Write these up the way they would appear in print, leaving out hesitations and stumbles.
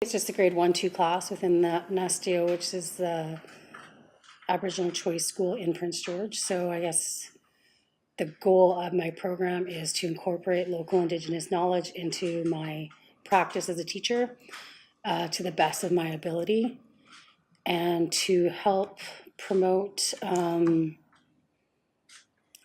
It's just a grade 1-2 class within the Nusdeh Yoh, which is the Aboriginal Choice School in Prince George. So I guess the goal of my program is to incorporate local Indigenous knowledge into my practice as a teacher to the best of my ability, and to help promote, I don't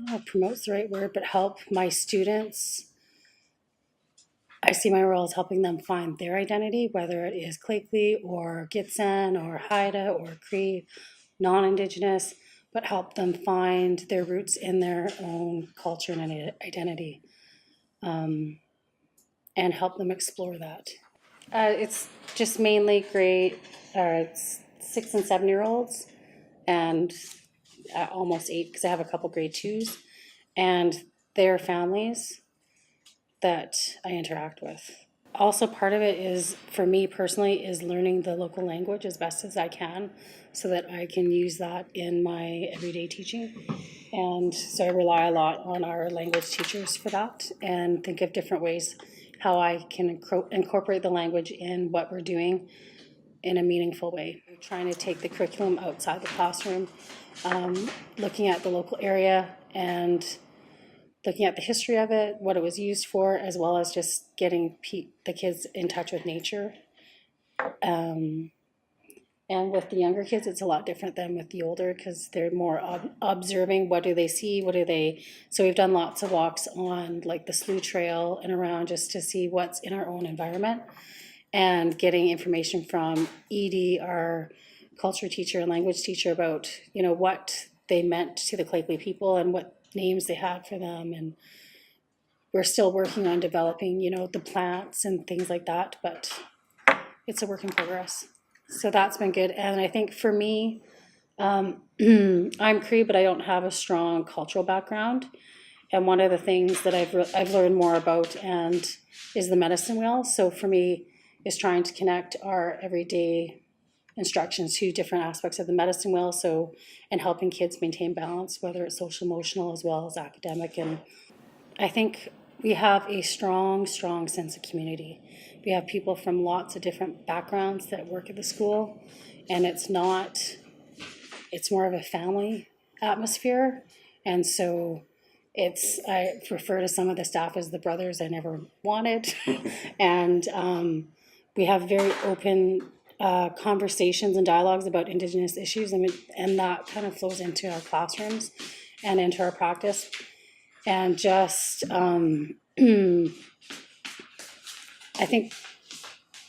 know if promote's the right word, but help my students. I see my role as helping them find their identity, whether it is Clakeley or Gitsan or Haida or Cree, non-Indigenous, but help them find their roots in their own culture and identity, and help them explore that. It's just mainly it's 6 and 7 year olds, and almost 8 because I have a couple grade 2s, and their families that I interact with. Also, part of it is, for me personally, is learning the local language as best as I can so that I can use that in my everyday teaching. And so I rely a lot on our language teachers for that, and think of different ways how I can incorporate the language in what we're doing in a meaningful way. I'm trying to take the curriculum outside the classroom, looking at the local area and looking at the history of it, what it was used for, as well as just getting the kids in touch with nature. And with the younger kids, it's a lot different than with the older, because they're more observing. What do they see? So we've done lots of walks on like the Slough Trail and around, just to see what's in our own environment, and getting information from Edie, our culture teacher and language teacher, about, what they meant to the Clakeley people and what names they had for them. And we're still working on developing, the plants and things like that, but it's a work in progress. So that's been good. And I think for me, I'm Cree, but I don't have a strong cultural background. And one of the things that I've learned more about is the medicine wheel. So for me, is trying to connect our everyday instructions to different aspects of the medicine wheel, and helping kids maintain balance, whether it's social emotional as well as academic. And I think we have a strong sense of community. We have people from lots of different backgrounds that work at the school, and it's more of a family atmosphere. And so I refer to some of the staff as the brothers I never wanted. And we have very open conversations and dialogues about Indigenous issues, and that kind of flows into our classrooms and into our practice. And just, I think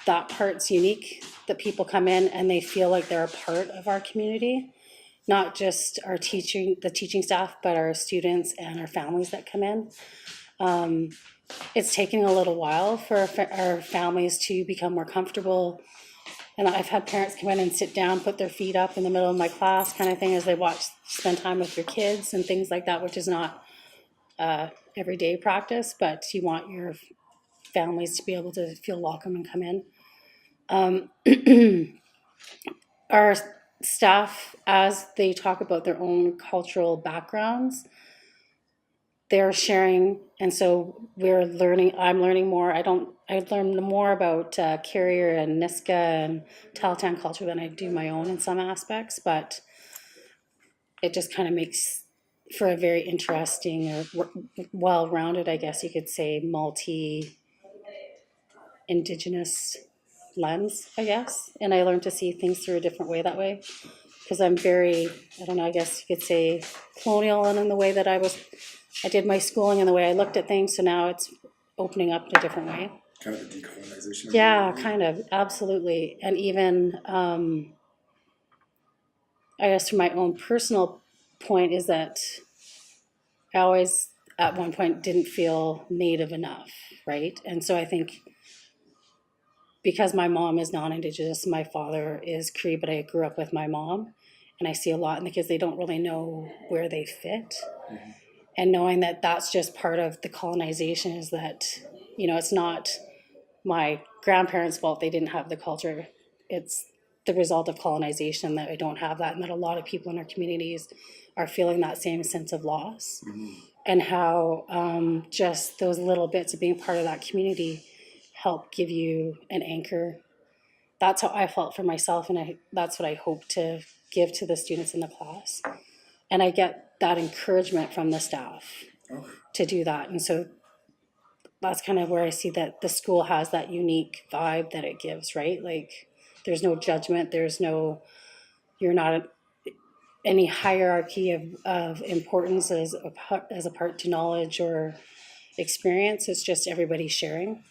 that part's unique, that people come in and they feel like they're a part of our community, not just the teaching staff, but our students and our families that come in. It's taken a little while for our families to become more comfortable. And I've had parents come in and sit down, put their feet up in the middle of my class kind of thing, as they spend time with their kids and things like that, which is not everyday practice, but you want your families to be able to feel welcome and come in. Our staff, as they talk about their own cultural backgrounds, they're sharing, and so I'm learning more. I learn more about Carrier and Niska and Tahltan culture than I do my own in some aspects, but it just kind of makes for a very interesting or well-rounded, I guess you could say, multi-Indigenous lens, I guess. And I learned to see things through a different way that way, because I'm very, I don't know, I guess you could say colonial, and in the way that I did my schooling and the way I looked at things. So now it's opening up in a different way. Kind of a decolonization. Yeah, kind of, absolutely. And even, I guess from my own personal point, is that I always, at one point, didn't feel native enough, right? And so I think because my mom is non-Indigenous, my father is Cree, but I grew up with my mom, and I see a lot in the kids, they don't really know where they fit. Mm-hmm. And knowing that that's just part of the colonization, is that, it's not my grandparents' fault they didn't have the culture. It's the result of colonization that I don't have that, and that a lot of people in our communities are feeling that same sense of loss. Mm-hmm. And how just those little bits of being part of that community help give you an anchor that's how I felt for myself, and that's what I hope to give to the students in the class. And I get that encouragement from the staff to do that. And so that's kind of where I see that the school has that unique vibe that it gives, right? Like there's no judgment, you're not any hierarchy of importance as a part to knowledge or experience. It's just everybody sharing.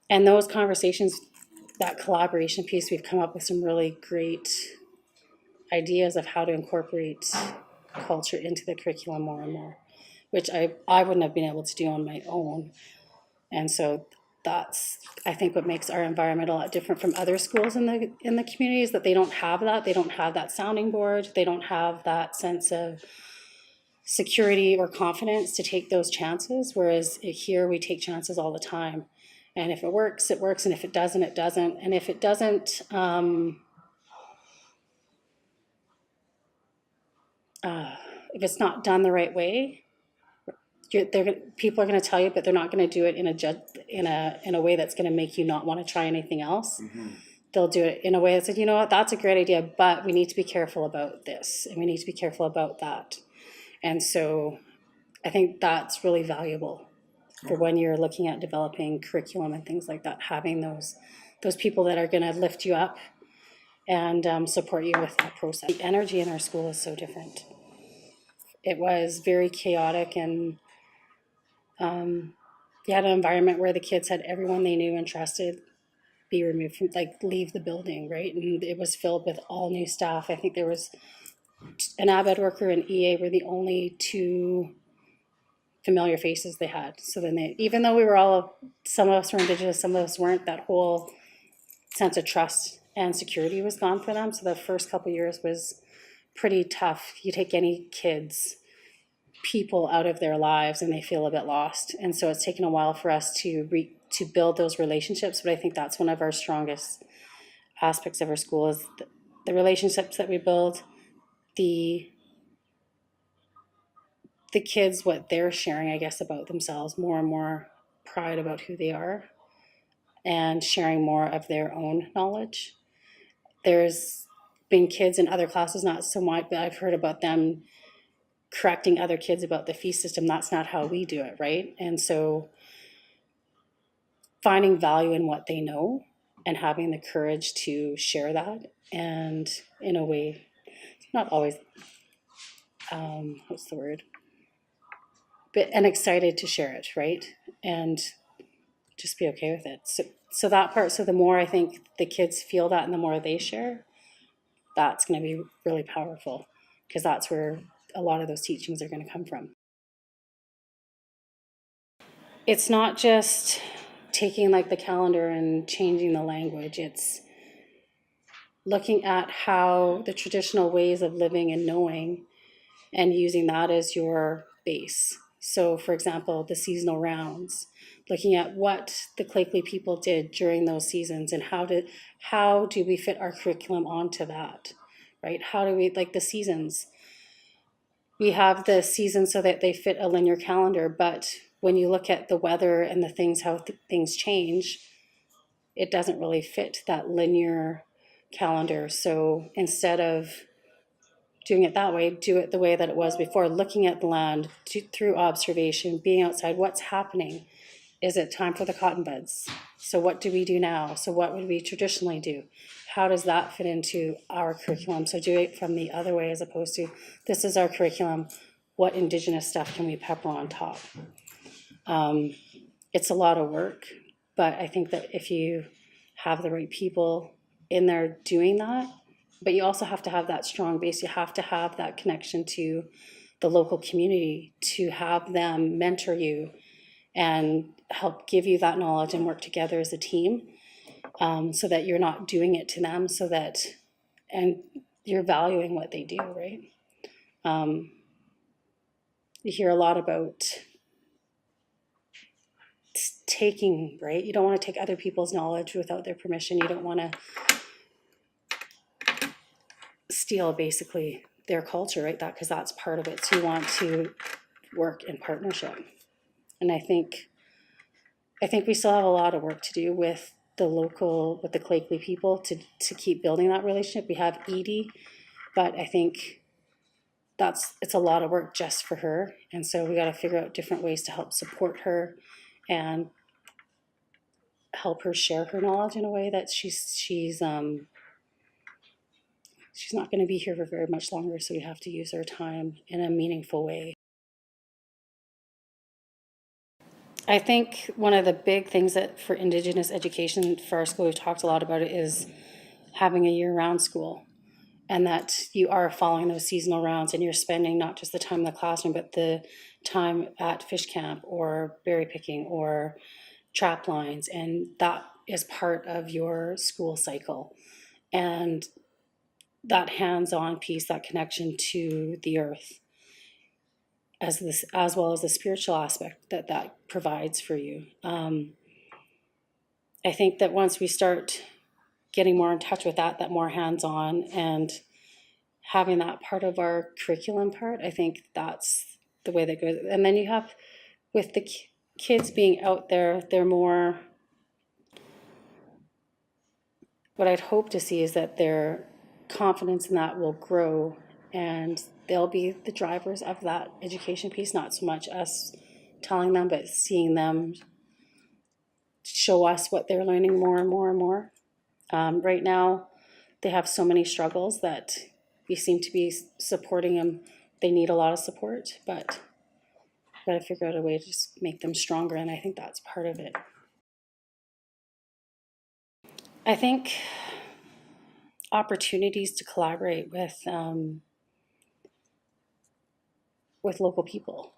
And those conversations, that collaboration piece, we've come up with some really great ideas of how to incorporate culture into the curriculum more and more, which I wouldn't have been able to do on my own. And so that's, I think, what makes our environment a lot different from other schools in the community, is that they don't have that. They don't have that sounding board. They don't have that sense of security or confidence to take those chances. Whereas here we take chances all the time. And if it works, it works. And if it doesn't, it doesn't. And if it doesn't, if it's not done the right way, people are going to tell you, but they're not going to do it in a way that's going to make you not want to try anything else. They'll do it in a way that says, you know what, that's a great idea, but we need to be careful about this, and we need to be careful about that. And so I think that's really valuable for when you're looking at developing curriculum and things like that, having those people that are going to lift you up and support you with that process. The energy in our school is so different. It was very chaotic, and you had an environment where the kids had everyone they knew and trusted be removed from, like, leave the building, right? And it was filled with all new staff. I think there was an ABED worker and EA were the only two familiar faces they had. So then even though we were some of us were Indigenous, some of us weren't, that whole sense of trust and security was gone for them. So the first couple of years was pretty tough. You take any people out of their lives and they feel a bit lost. And so it's taken a while for us to build those relationships. But I think that's one of our strongest aspects of our school, is the relationships that we build, the kids, what they're sharing, I guess, about themselves, more and more pride about who they are, and sharing more of their own knowledge. There's been kids in other classes, not so much, but I've heard about them correcting other kids about the fee system. That's not how we do it, right? And so finding value in what they know and having the courage to share that, and in a way, not always, what's the word? And excited to share it, right? And just be okay with it. So that part, so the more I think the kids feel that and the more they share, that's going to be really powerful, because that's where a lot of those teachings are going to come from. It's not just taking like the calendar and changing the language. It's looking at how the traditional ways of living and knowing, and using that as your base. So for example, the seasonal rounds, looking at what the Clakeley people did during those seasons, and how do we fit our curriculum onto that, right? How do we, like the seasons, we have the seasons so that they fit a linear calendar, but when you look at the weather and the things, how things change, it doesn't really fit that linear calendar. So instead of doing it that way, do it the way that it was before, looking at the land through observation, being outside, what's happening. Is it time for the cotton buds? So what do we do now? So what would we traditionally do? How does that fit into our curriculum? So do it from the other way, as opposed to, this is our curriculum, what Indigenous stuff can we pepper on top? It's a lot of work, but I think that if you have the right people in there doing that, but you also have to have that strong base. You have to have that connection to the local community, to have them mentor you and help give you that knowledge, and work together as a team, so that you're not doing it to them, and you're valuing what they do, right? You hear a lot about taking, right? You don't want to take other people's knowledge without their permission. You don't want to steal basically their culture, right? Because that's part of it. So you want to work in partnership. And I think I think we still have a lot of work to do with the Clakeley people to keep building that relationship. We have Edie, but I think it's a lot of work just for her. And so we got to figure out different ways to help support her and help her share her knowledge in a way that she's not going to be here for very much longer. So we have to use our time in a meaningful way. I think one of the big things that for Indigenous education for our school, we've talked a lot about it, is having a year-round school, and that you are following those seasonal rounds and you're spending not just the time in the classroom, but the time at fish camp or berry picking or trap lines, and that is part of your school cycle. And that hands-on piece, that connection to the earth, as well as the spiritual aspect that provides for you. I think that once we start getting more in touch with that more hands-on and having that part of our curriculum part, I think that's the way that goes. And then you have, with the kids being out there, they're more, what I'd hope to see is that their confidence in that will grow and they'll be the drivers of that education piece, not so much us telling them, but seeing them show us what they're learning more and more and more. Right now, they have so many struggles that we seem to be supporting them. They need a lot of support, but we've got to figure out a way to just make them stronger, and I think that's part of it. I think opportunities to collaborate with local people,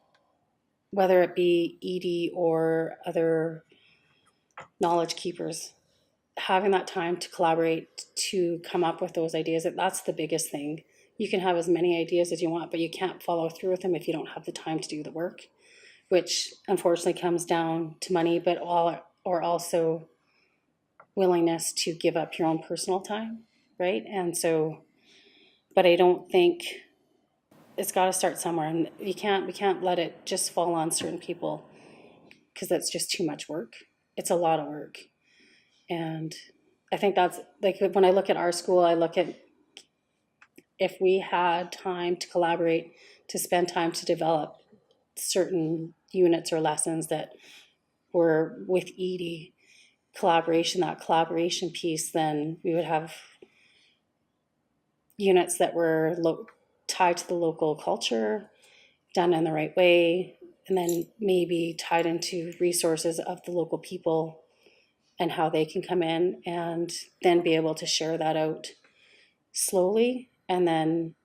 whether it be Edie or other knowledge keepers, having that time to collaborate, to come up with those ideas, that's the biggest thing. You can have as many ideas as you want, but you can't follow through with them if you don't have the time to do the work, which unfortunately comes down to money, but also willingness to give up your own personal time, right? And so, but I don't think, it's got to start somewhere, and we can't let it just fall on certain people, because that's just too much work. It's a lot of work. And I think that's, like, when I look at our school, I look at, if we had time to collaborate, to spend time to develop certain units or lessons that were with Edie, that collaboration piece, then we would have units that were tied to the local culture, done in the right way, and then maybe tied into resources of the local people and how they can come in, and then be able to share that out slowly, and then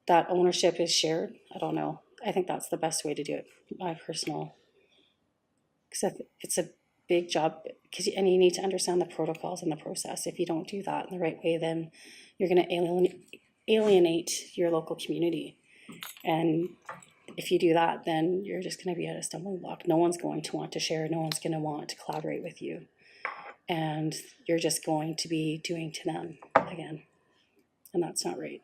that ownership is shared. I don't know. I think that's the best way to do it, my personal, because it's a big job, and you need to understand the protocols and the process. If you don't do that in the right way, then you're going to alienate your local community. And if you do that, then you're just going to be at a stumbling block. No one's going to want to share. No one's going to want to collaborate with you. And you're just going to be doing to them again. And that's not right.